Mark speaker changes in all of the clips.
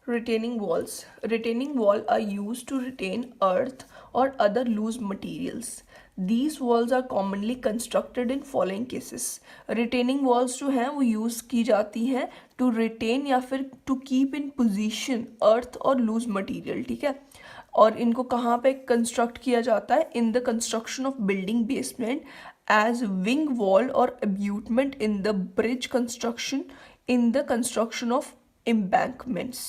Speaker 1: Retaining walls. Retaining wall are used to retain earth or other loose materials. These walls are commonly constructed in following cases. Retaining walls जो हैं वो use की जाती हैं to retain या फिर to keep in position earth और loose material, ठीक है। और इनको कहाँ पे कंस्ट्रक्ट किया जाता है? In the construction of building basement, as wing wall और abutment in the bridge construction, in the construction of embankments.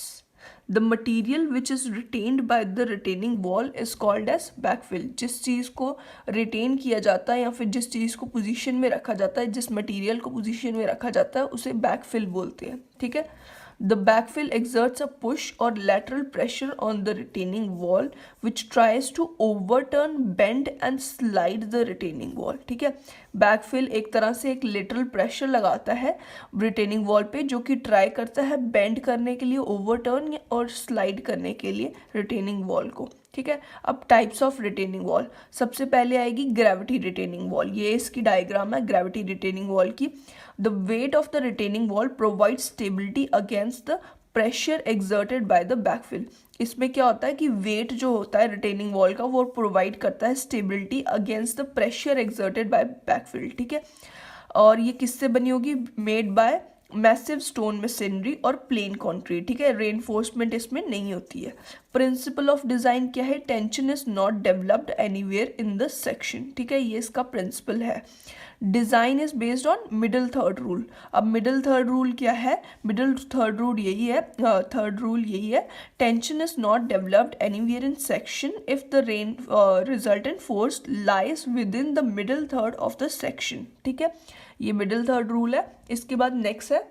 Speaker 1: The material which is retained by the retaining wall is called as backfill. जिस चीज़ को retain किया जाता है या फिर जिस चीज़ को पोजीशन में रखा जाता है, जिस मटेरियल को पोजीशन में रखा जाता है, उसे बैकफिल बोलते हैं, ठीक है। The backfill exerts a push or lateral pressure on the retaining wall which tries to overturn, bend and slide the retaining wall, ठीक है। backfill एक तरह से एक lateral pressure लगाता है retaining wall पे, जो कि ट्राई करता है bend करने के लिए, overturn और slide करने के लिए retaining wall को, ठीक है। अब टाइप्स ऑफ रिटेनिंग वॉल, सबसे पहले आएगी ग्रेविटी रिटेनिंग वॉल। ये इसकी डायग्राम है ग्रेविटी रिटेनिंग वॉल की। The wait of the retaining wall provide stability against the pressure exerted by the backfill. इसमें क्या होता है कि वेट जो होता है रिटेनिंग वॉल का वो प्रोवाइड करता है stability against the pressure exerted by backfill, ठीक है। और ये किससे बनी होगी? Made by massive stone machinery और प्लेन कंक्रीट, ठीक है। रेनफोर्समेंट इसमें नहीं होती है। प्रिंसिपल ऑफ डिज़ाइन क्या है? Tension is not developed anywhere in the section, ठीक है, ये इसका प्रिंसिपल है। Design is based on middle third rule. अब मिडिल थर्ड रूल क्या है? मिडिल थर्ड रूल यही है, थर्ड रूल यही है, tension is not developed anywhere in section if the rain resultant force lies with in the middle third of the section, ठीक है। ये मिडिल थर्ड रूल है। इसके बाद नेक्स्ट है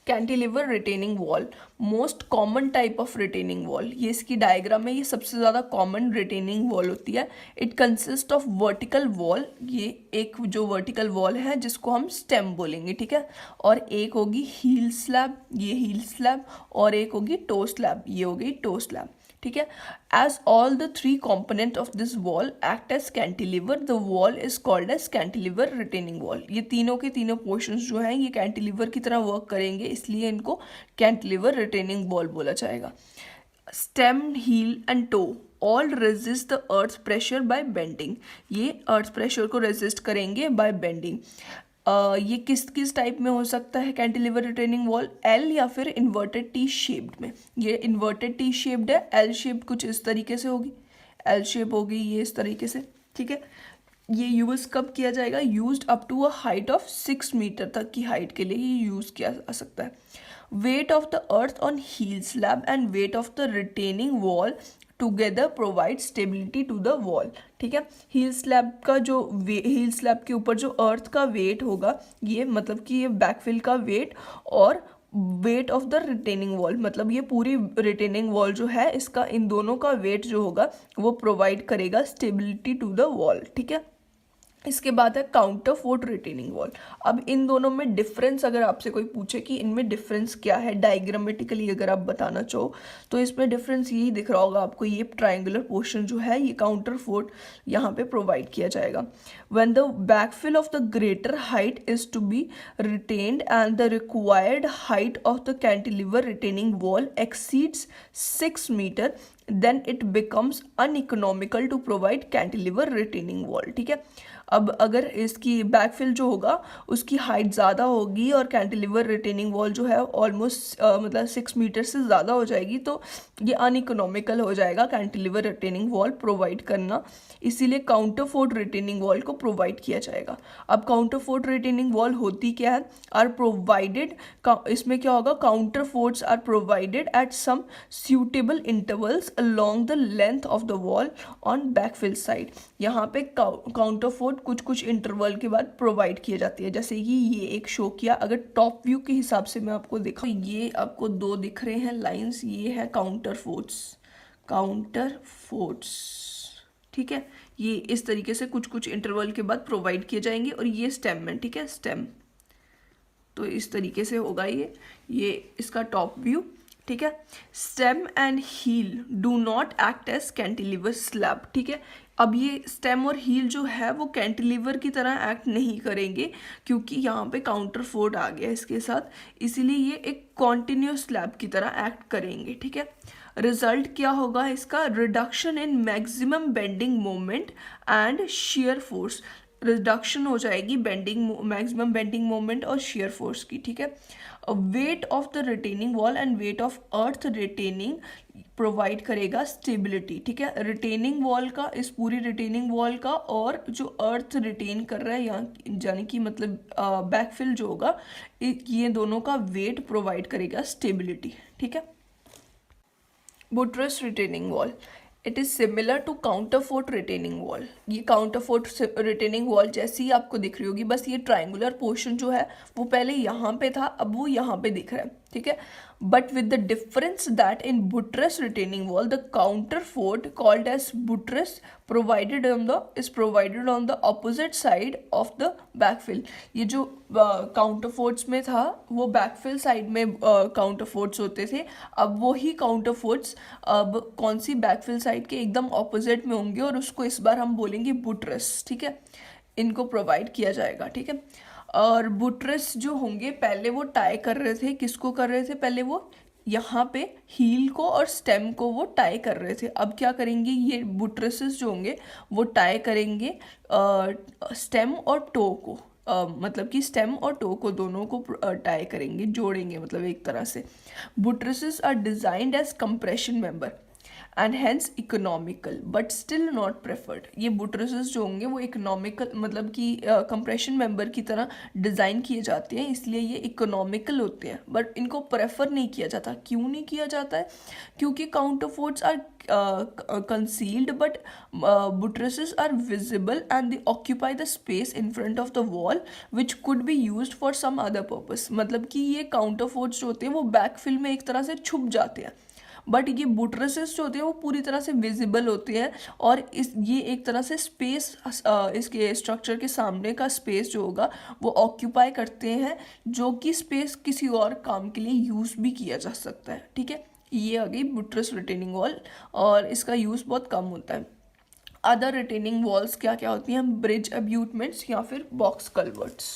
Speaker 1: cantilever retaining wall, most common type of retaining wall. ये इसकी diagram है, ये सबसे ज़्यादा कॉमन रिटेनिंग वॉल होती है। It consist of vertical wall, ये एक जो वर्टिकल वॉल है जिसको हम स्टेम बोलेंगे, ठीक है। और एक होगी हील स्लैब, ये हील स्लैब, और एक होगी टो स्लैब, ये हो गई टो स्लैब, ठीक है। As all the three component of this wall act as cantilever, the wall is called as cantilever retaining wall. ये तीनों के तीनों पोर्शंस जो हैं ये कैंटिलीवर की तरह वर्क करेंगे, इसलिए इनको कैंटिलीवर रिटेनिंग वॉल बोला जाएगा। Stem, heel and toe all resist the earth pressure by bending. ये अर्थ प्रेशर को रेजिस्ट करेंगे बाय बेंडिंग। ये किस किस टाइप में हो सकता है कैंटिलीवर रिटेनिंग वॉल? एल या फिर इन्वर्टेड टी शेप्ड में। ये इन्वर्टेड टी शेप्ड है, एल शेप्ड कुछ इस तरीके से होगी, एल शेप होगी ये इस तरीके से, ठीक है। ये यूज़ कब किया जाएगा? Used up to a height of 6 metre तक की हाइट के लिए ये यूज़ किया जा सकता है। Weight of the earth on heel slab and weight of the retaining wall together provide stability to the wall, ठीक है। हील स्लैब का जो हील स्लैब के ऊपर जो अर्थ का वेट होगा, ये मतलब कि ये बैकफिल का वेट, और wait of the retaining wall, मतलब ये पूरी रिटेनिंग वॉल जो है इसका, इन दोनों का वेट जो होगा वो प्रोवाइड करेगा स्टेबिलिटी टू द वॉल, ठीक है। इसके बाद है काउंटर फोर्ट रिटेनिंग वॉल। अब इन दोनों में डिफरेंस अगर आपसे कोई पूछे कि इनमें डिफरेंस क्या है डायग्रामेटिकली अगर आप बताना चाहो, तो इसमें डिफरेंस यही दिख रहा होगा आपको, ये ट्राइंगुलर पोर्शन जो है ये काउंटर फोर्ट यहाँ पे प्रोवाइड किया जाएगा। When the backfill of the greater height is to be retained and the required height of the cantilever retaining wall exceeds 6 metre, then it becomes uneconomical to provide cantilever retaining wall, ठीक है। अब अगर इसकी backfill जो होगा उसकी height ज़्यादा होगी और कैंटिलीवर रिटेनिंग वॉल जो है ऑलमोस्ट मतलब 6 मीटर से ज़्यादा हो जाएगी, तो ये अनइकोनॉमिकल हो जाएगा कैंटिलीवर रिटेनिंग वॉल प्रोवाइड करना, इसीलिए काउंटर फोर्ट रिटेनिंग वॉल को प्रोवाइड किया जाएगा। अब काउंटर फोर्ट रिटेनिंग वॉल होती क्या है? आर प्रोवाइडेड, इसमें क्या होगा? Counterforts are provided at some suitable intervals along the length of the wall on backfill side. यहाँ पे काउंटर फोर्ट कुछ कुछ इंटरवल के बाद प्रोवाइड किए जाती है, जैसे कि ये एक शो किया। अगर टॉप व्यू के हिसाब से मैं आपको दिखाऊं, ये आपको दो दिख रहे हैं लाइंस, ये है काउंटर फोर्ट्स, काउंटर फोर्ट्स, ठीक है। ये इस तरीके से कुछ कुछ इंटरवल के बाद प्रोवाइड किए जाएंगे, और ये स्टेम में, ठीक है, स्टेम, तो इस तरीके से होगा ये इसका टॉप व्यू, ठीक है। Stem and heel do not act as cantilever slab, ठीक है। अब ये स्टेम और हील जो है वो कैंटिलीवर की तरह एक्ट नहीं करेंगे, क्योंकि यहाँ पे काउंटर फोर्ट आ गया इसके साथ, इसीलिए ये एक कॉन्टिन्यूस स्लैब की तरह एक्ट करेंगे, ठीक है। रिजल्ट क्या होगा इसका, reduction in maximum bending moment and shear force, reduction हो जाएगी बेंडिंग मैक्सिमम बेंडिंग मोमेंट और शेयर फोर्स की, ठीक है। Weight of the retaining wall and weight of earth retaining provide करेगा स्टेबिलिटी, ठीक है। रिटेनिंग वॉल का, इस पूरी रिटेनिंग वॉल का, और जो अर्थ रिटेन कर रहा है यहाँ यानी कि मतलब बैकफिल जो होगा, ये दोनों का वेट प्रोवाइड करेगा स्टेबिलिटी, ठीक है। Buttress retaining wall, it is similar to counterfort retaining wall. ये काउंटरफोर्ट रिटेनिंग वॉल जैसी ही आपको दिख रही होगी, बस ये ट्राइंगुलर पोर्शन जो है वो पहले यहाँ पे था, अब वो यहाँ पे दिख रहा है, ठीक है। But with the difference that in buttress retaining wall the counterfort called as buttress provided on the opposite side of the backfill. ये जो काउंटरफोर्ट्स में था वो बैकफिल साइड में काउंटरफोर्ट्स होते थे, अब वो ही काउंटरफोर्ट्स अब कौन सी बैकफिल साइड के एकदम ऑपोजिट में होंगे, और उसको इस बार हम बोलेंगे बुटरेस, ठीक है। इनको प्रोवाइड किया जाएगा, ठीक है। और बुटरेस जो होंगे पहले वो टाई कर रहे थे, किसको कर रहे थे, पहले वो यहाँ पे हील को और स्टेम को वो टाई कर रहे थे, अब क्या करेंगे, ये बुटरेसेस जो होंगे वो टाई करेंगे स्टेम और टो को, मतलब कि स्टेम और टो को दोनों को टाई करेंगे, जोड़ेंगे मतलब एक तरह से। Buttresses are designed as compression member and hence economical but still not preferred. ये बुटरेसेस जो होंगे वो इकोनॉमिकल मतलब कि कंप्रेशन मेंबर की तरह डिज़ाइन किए जाते हैं, इसलिए ये इकोनॉमिकल होते हैं, बट इनको प्रेफर नहीं किया जाता। क्यों नहीं किया जाता है, क्योंकि काउंटरफोर्ट्स are concealed but buttresses are visible and they occupy the space in front of the wall which could be used for some other purpose। मतलब कि ये काउंटरफोर्ट्स जो होते हैं वो बैकफिल में एक तरह से छुप जाते हैं, बट ये बुटरेसेस जो होते हैं वो पूरी तरह से विजिबल होते हैं, और ये एक तरह से स्पेस इसके स्ट्रक्चर के सामने का स्पेस जो होगा वो ऑक्यूपाई करते हैं, जो कि स्पेस किसी और काम के लिए यूज़ भी किया जा सकता है, ठीक है। ये आ गई बुटरेस रिटेनिंग वॉल, और इसका यूज़ बहुत कम होता है। अदर रिटेनिंग वॉल्स क्या क्या होती हैं, ब्रिज अब्यूटमेंट्स या फिर बॉक्स कल्वर्ट्स।